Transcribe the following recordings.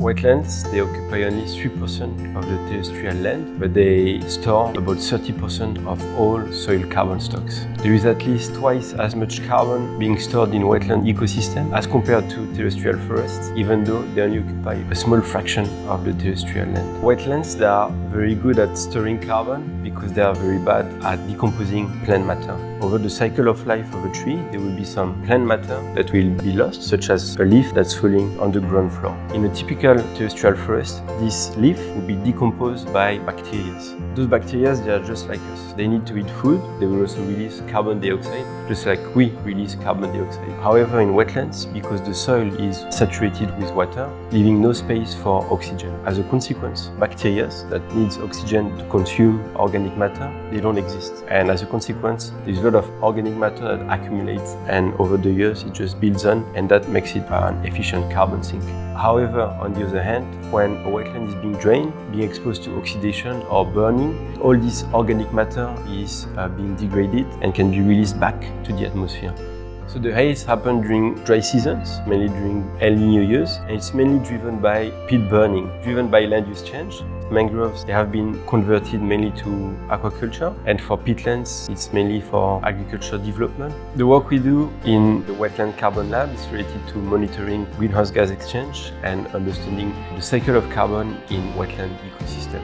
Wetlands, they occupy only 3% of the terrestrial land, but they store about 30% of all soil carbon stocks. There is at least twice as much carbon being stored in wetland ecosystem as compared to terrestrial forests, even though they only occupy a small fraction of the terrestrial land. Wetlands, they are very good at storing carbon because they are very bad at decomposing plant matter. Over the cycle of life of a tree, there will be some plant matter that will be lost, such as a leaf that's falling on the ground floor. In a typical terrestrial forest, this leaf will be decomposed by bacteria. Those bacteria, they are just like us. They need to eat food. They will also release carbon dioxide, just like we release carbon dioxide. However, in wetlands, because the soil is saturated with water, leaving no space for oxygen. As a consequence, bacteria that needs oxygen to consume organic matter, they don't exist. And as a consequence, there's a lot of organic matter that accumulates, and over the years, it just builds on, and that makes it an efficient carbon sink. However, on the other hand, when a wetland is being drained, being exposed to oxidation or burning, all this organic matter is being degraded and can be released back to the atmosphere. So the haze happens during dry seasons, mainly during El Niño years, and it's mainly driven by peat burning, driven by land use change. Mangroves, they have been converted mainly to aquaculture, and for peatlands, it's mainly for agriculture development. The work we do in the Wetland Carbon Lab is related to monitoring greenhouse gas exchange and understanding the cycle of carbon in wetland ecosystem.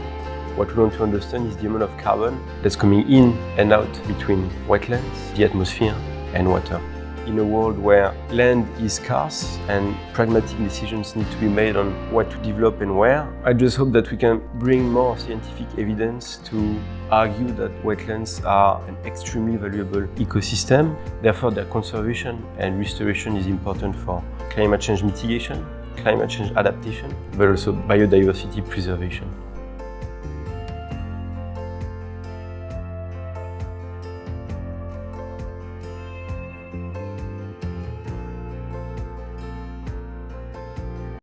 What we want to understand is the amount of carbon that's coming in and out between wetlands, the atmosphere, and water. In a world where land is scarce and pragmatic decisions need to be made on what to develop and where, I just hope that we can bring more scientific evidence to argue that wetlands are an extremely valuable ecosystem. Therefore, their conservation and restoration is important for climate change mitigation, climate change adaptation, but also biodiversity preservation.